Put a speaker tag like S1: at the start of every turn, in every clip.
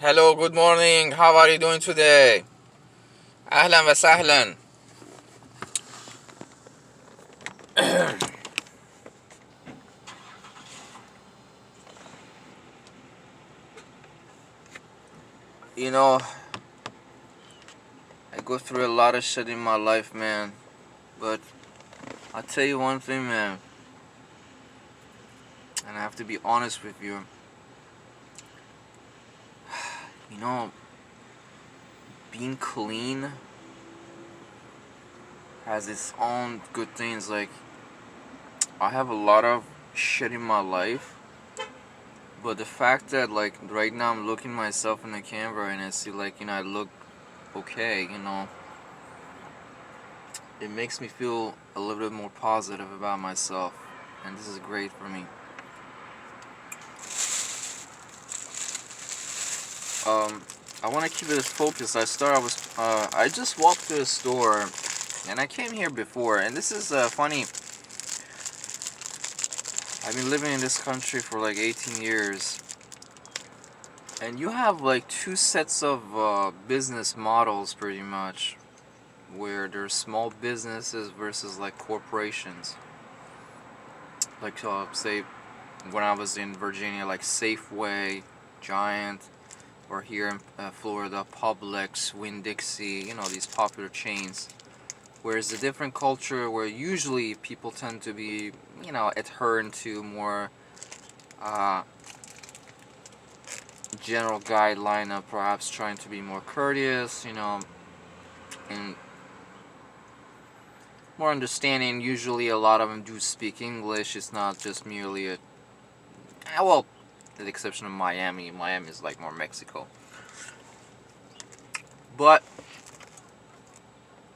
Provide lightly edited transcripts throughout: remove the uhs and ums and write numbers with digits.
S1: Hello, good morning. How are you doing today? Ahlan wa sahlan. You know, I go through a lot of shit in my life, man. But I'll tell you one thing, man. And I have to be honest with you. You know, being clean has its own good things. Like, I have a lot of shit in my life. But the fact that, like, right now I'm looking myself in the camera and I see, like, I look okay, it makes me feel a little bit more positive about myself, and this is great for me. I want to keep it as focused. I just walked to the store, and I came here before, and this is funny. I've been living in this country for like 18 years, and you have like two sets of business models pretty much, where there's small businesses versus like corporations. Like say when I was in Virginia, like Safeway, Giant, or here in Florida, Publix, Winn-Dixie, these popular chains. Whereas the different culture where usually people tend to be, adherent to more uh, general guideline of perhaps trying to be more courteous, and more understanding. Usually a lot of them do speak English. It's not just merely well, with the exception of Miami. Miami is like more Mexico. But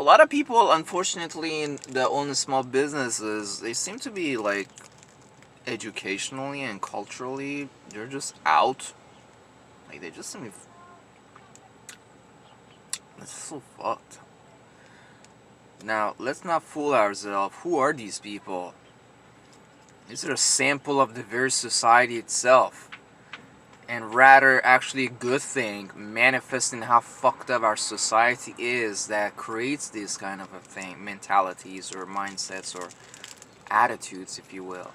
S1: a lot of people, unfortunately, that own small businesses, they seem to be like educationally and culturally, they're just out. Like they just seem. It's so fucked. Now, let's not fool ourselves. Who are these people? Is it a sample of the very society itself? And rather, actually, a good thing, manifesting how fucked up our society is that creates these kind of a thing, mentalities or mindsets or attitudes, if you will.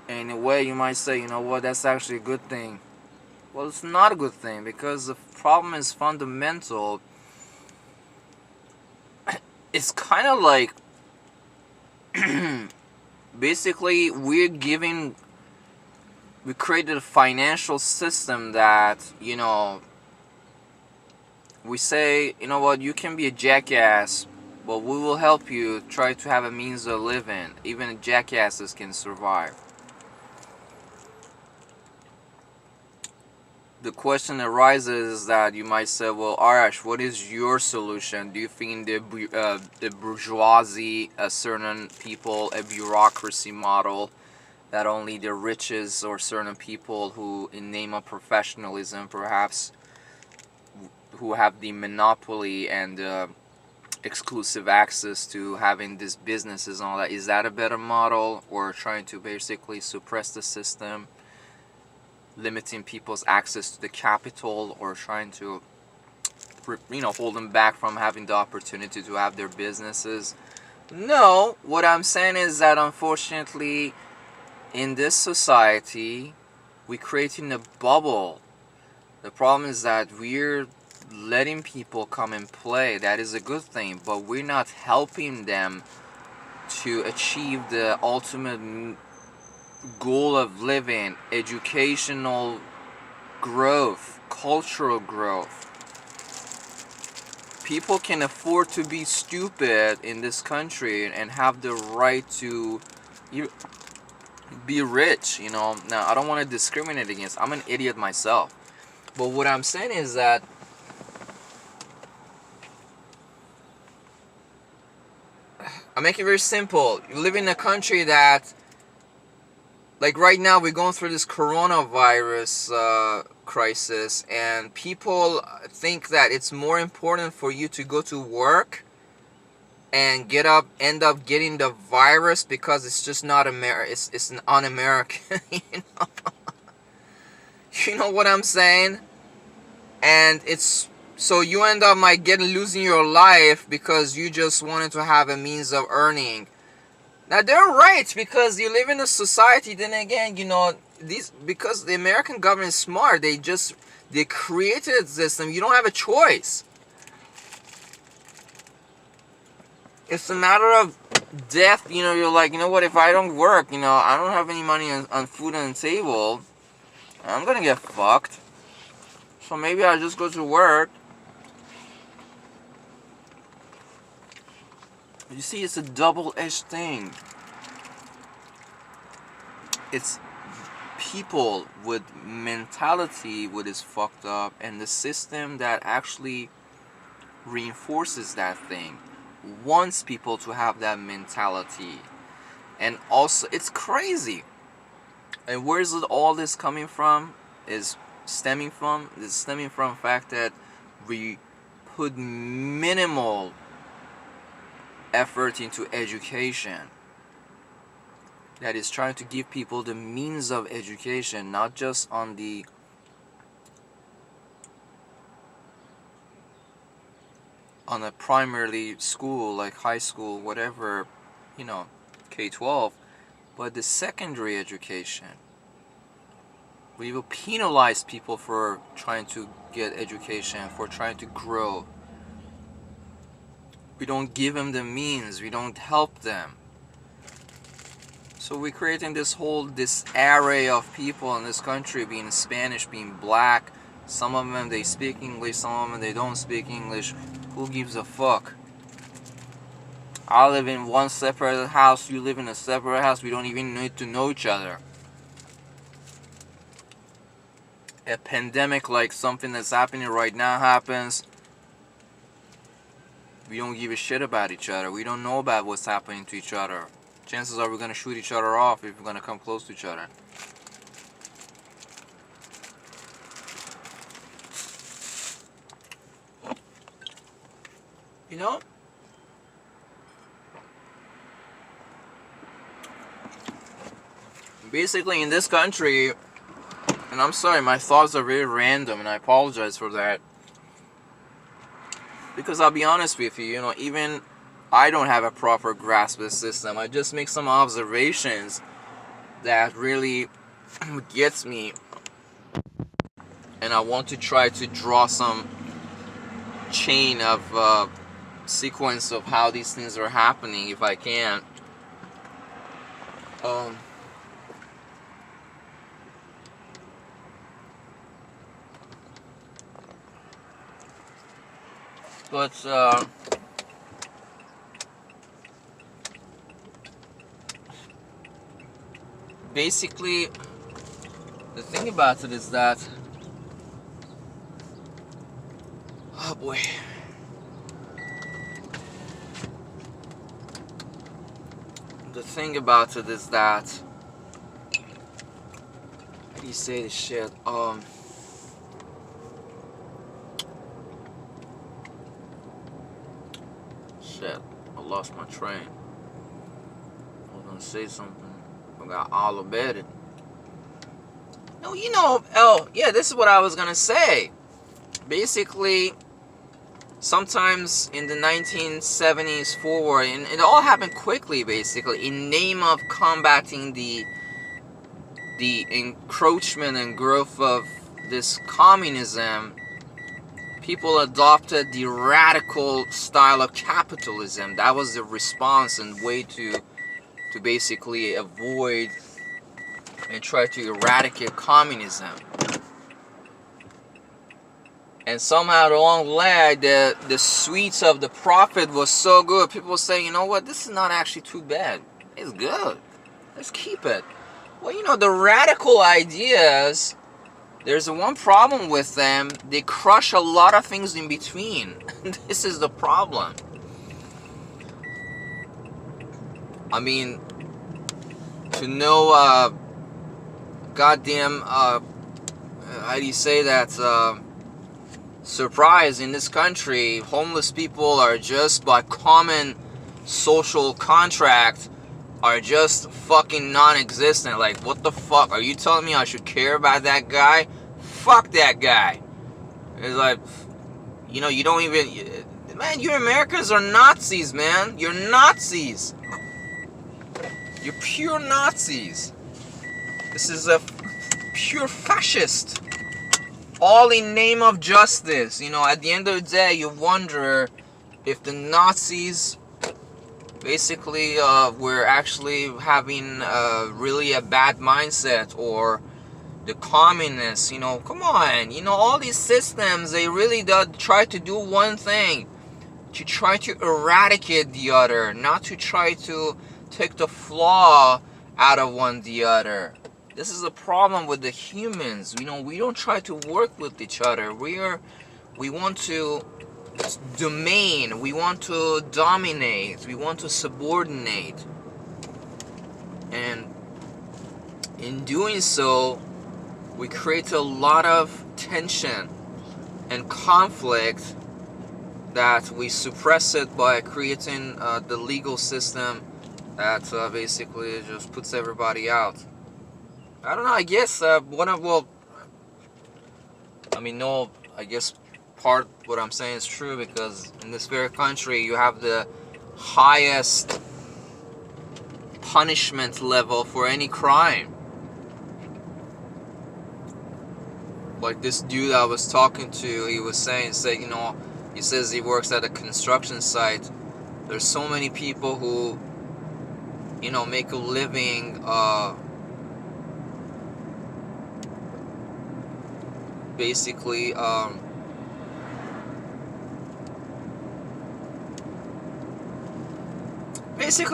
S1: And in a way, you might say, you know what, that's actually a good thing. Well, it's not a good thing because the problem is fundamental. It's kind of like basically we created a financial system that, we say, you know what, you can be a jackass, but we will help you try to have a means of living. Even jackasses can survive. The question arises that you might say, well, Arash, what is your solution? Do you think the bourgeoisie, certain people, a bureaucracy model that only the riches or certain people who, in name of professionalism, perhaps, who have the monopoly and exclusive access to having these businesses and all that, is that a better model, or trying to basically suppress the system, limiting people's access to the capital, or trying to hold them back from having the opportunity to have their businesses? No, what I'm saying is that unfortunately in this society we're creating a bubble. The problem is that we're letting people come and play. That is a good thing, but we're not helping them to achieve the ultimate goal of living, educational growth, cultural growth. People can afford to be stupid in this country and have the right to be rich, Now, I don't want to discriminate against. I'm an idiot myself. But what I'm saying is that I make it very simple. You live in a country that, like right now, we're going through this coronavirus crisis, and people think that it's more important for you to go to work and end up getting the virus because it's just not it's an un-American. know? You know what I'm saying? And it's so you end up losing your life because you just wanted to have a means of earning. Now they're right, because you live in a society. Then again, because the American government is smart, they created a system. You don't have a choice. It's a matter of death. You're like, what, if I don't work, I don't have any money on food on the table, I'm gonna get fucked. So maybe I'll just go to work. You see, it's a double-edged thing. It's people with mentality what is fucked up, and the system that actually reinforces that thing wants people to have that mentality. And also, it's crazy. And where is all this coming from? It's stemming from the fact that we put minimal effort into education. That is trying to give people the means of education, not just on a primarily school, like high school, whatever, K-12, but the secondary education. We will penalize people for trying to get education, for trying to grow. We don't give them the means, we don't help them. So we're creating this array of people in this country, being Spanish, being black. Some of them, they speak English, some of them, they don't speak English. Who gives a fuck? I live in one separate house, you live in a separate house, we don't even need to know each other. A pandemic like something that's happening right now happens, we don't give a shit about each other. We don't know about what's happening to each other. Chances are we're going to shoot each other off if we're going to come close to each other. Basically in this country, and I'm sorry, my thoughts are very random and I apologize for that. Because I'll be honest with you, even I don't have a proper grasp of the system. I just make some observations that really gets me, and I want to try to draw some chain of sequence of how these things are happening if I can. But basically, the thing about it is that, oh boy, the thing about it is that, how do you say this shit? Shit, I lost my train. I was gonna say something. I got all about it. No, oh, yeah, this is what I was gonna say. Basically, sometimes in the 1970s forward, and it all happened quickly, basically, in name of combating the encroachment and growth of this communism, people adopted the radical style of capitalism. That was the response and way to basically avoid and try to eradicate communism. And somehow along the line, the sweets of the profit was so good, people were saying, you know what, this is not actually too bad. It's good. Let's keep it. Well, the radical ideas, there's one problem with them. They crush a lot of things in between. This is the problem. I mean, to know, goddamn, how do you say that, surprise, in this country, homeless people are just by common social contract are just fucking non-existent. Like, what the fuck? Are you telling me I should care about that guy? Fuck that guy. It's like, you don't even... Man, you Americans are Nazis, man. You're Nazis. You're pure Nazis. This is a pure fascist. All in name of justice. At the end of the day, you wonder if the Nazis basically were actually having really a bad mindset, or the communists. Come on. All these systems, they really try to do one thing. To try to eradicate the other. Not to try to take the flaw out of the other. This is the problem with the humans. We don't try to work with each other. We want to domain. We want to dominate. We want to subordinate. And in doing so, we create a lot of tension and conflict that we suppress it by creating the legal system that basically just puts everybody out. I don't know, I guess I guess part what I'm saying is true, because in this very country you have the highest punishment level for any crime. Like this dude I was talking to, he was saying, he says he works at a construction site. There's so many people who, make a living basically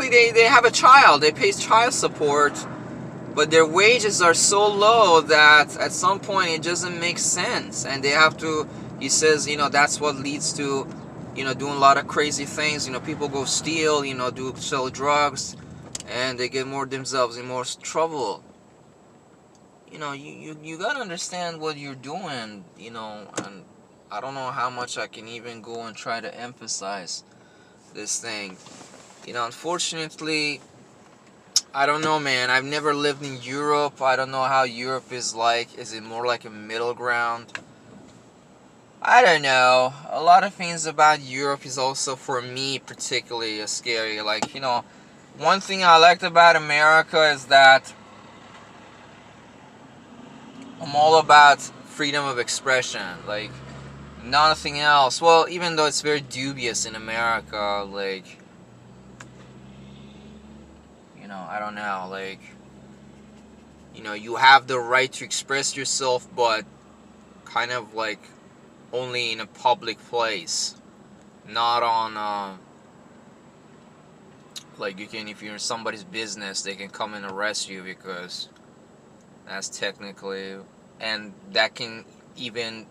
S1: they have a child, they pay child support, but their wages are so low that at some point it doesn't make sense, and they have to, he says, that's what leads to, doing a lot of crazy things. People go steal, sell drugs, and they get themselves in more trouble. You gotta understand what you're doing, and I don't know how much I can even go and try to emphasize this thing. Unfortunately, I don't know, man. I've never lived in Europe. I don't know how Europe is like. Is it more like a middle ground? I don't know. A lot of things about Europe is also, for me, particularly scary. Like, one thing I liked about America is that I'm all about freedom of expression. Like, nothing else. Well, even though it's very dubious in America, like, I don't know, like, you have the right to express yourself, but kind of like only in a public place, not on like, if you're in somebody's business, they can come and arrest you, because that's technically, and that can even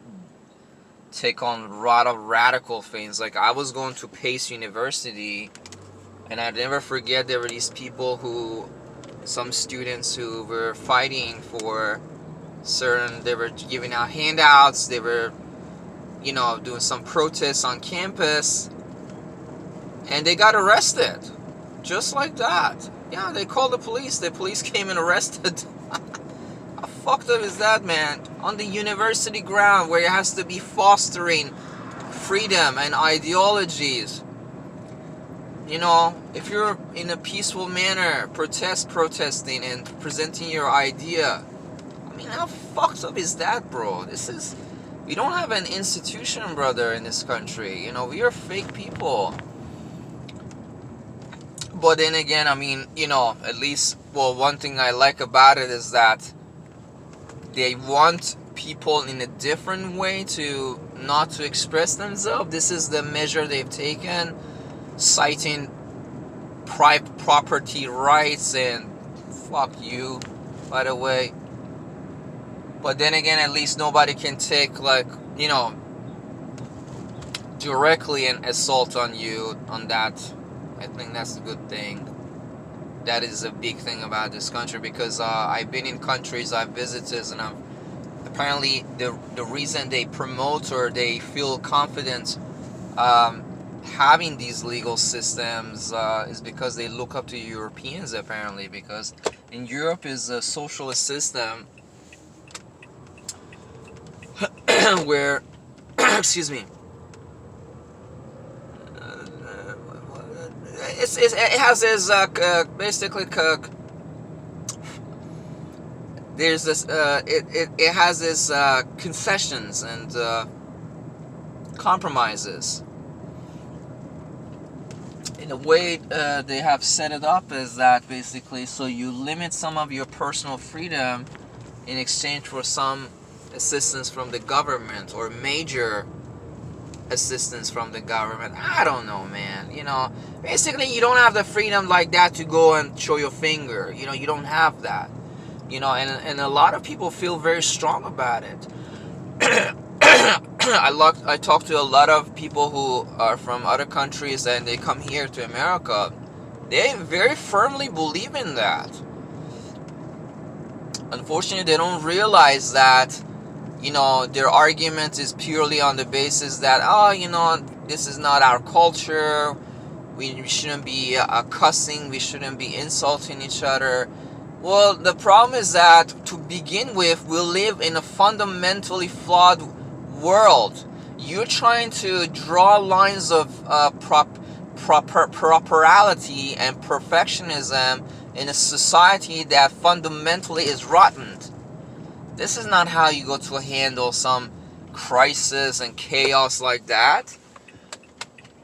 S1: take on a lot of radical things. Like, I was going to Pace University, and I'd never forget, there were these people some students who were fighting for they were giving out handouts, they were, doing some protests on campus, and they got arrested. Just like that. Yeah, they called the police. The police came and arrested. How fucked up is that, man? On the university ground, where it has to be fostering freedom and ideologies. If you're in a peaceful manner, protesting and presenting your idea, how fucked up is that, bro? We don't have an institution, brother, in this country. We are fake people. But then again, at least, one thing I like about it is that they want people in a different way to not to express themselves. This is the measure they've taken, citing property rights, and fuck you, by the way. But then again, at least nobody can take, directly an assault on you on that. I think that's a good thing. That is a big thing about this country, because I've been in countries I've visited, and apparently the reason they promote, or they feel confident having these legal systems is because they look up to Europeans, apparently, because in Europe is a socialist system where excuse me, it has this basically there's this it has this concessions and compromises. In the way they have set it up is that basically, so you limit some of your personal freedom in exchange for some assistance from the government, or major assistance from the government. I don't know, man. Basically, you don't have the freedom like that to go and show your finger. You don't have that. And a lot of people feel very strong about it. I talk to a lot of people who are from other countries, and they come here to America. They very firmly believe in that. Unfortunately, they don't realize that, their argument is purely on the basis that, this is not our culture. We shouldn't be cussing. We shouldn't be insulting each other. Well, the problem is that, to begin with, we live in a fundamentally flawed world. You're trying to draw lines of properality and perfectionism in a society that fundamentally is rotten. This is not how you go to handle some crisis and chaos like that.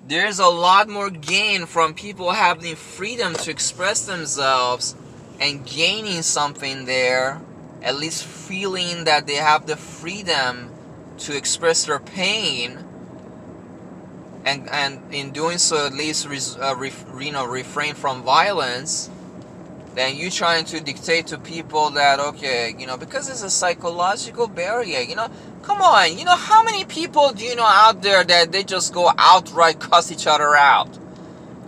S1: There's a lot more gain from people having freedom to express themselves and gaining something there, at least feeling that they have the freedom to express their pain, and in doing so at least refrain from violence, than you trying to dictate to people that, okay, because it's a psychological barrier. Come on, how many people do you know out there that they just go outright cuss each other out?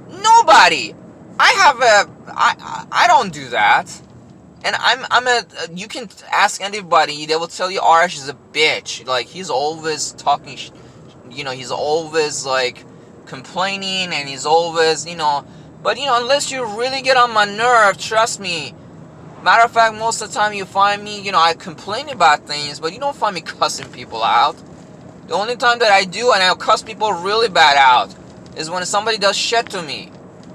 S1: Nobody. I don't do that. And you can ask anybody, they will tell you Arash is a bitch. Like, he's always talking, he's always, like, complaining, and he's always, but, unless you really get on my nerve, trust me. Matter of fact, most of the time you find me, I complain about things, but you don't find me cussing people out. The only time that I do, and I'll cuss people really bad out, is when somebody does shit to me,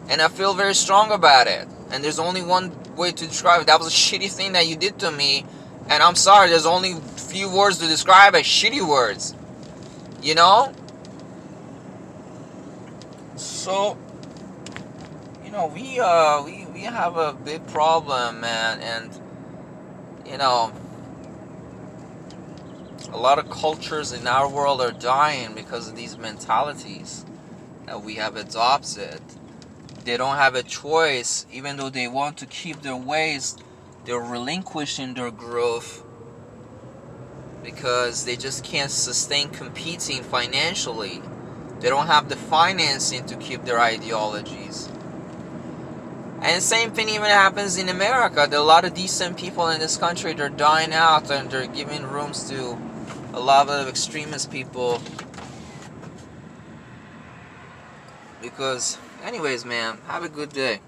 S1: and I feel very strong about it. And there's only one way to describe it. That was a shitty thing that you did to me, and I'm sorry, there's only few words to describe it. Shitty words. So, we have a big problem, man, and a lot of cultures in our world are dying because of these mentalities that we have adopted. They don't have a choice. Even though they want to keep their ways, they're relinquishing their growth because they just can't sustain competing financially. They don't have the financing to keep their ideologies. And the same thing even happens in America. There are a lot of decent people in this country. They're dying out, and they're giving rooms to a lot of extremist people. Because, anyways, man, have a good day.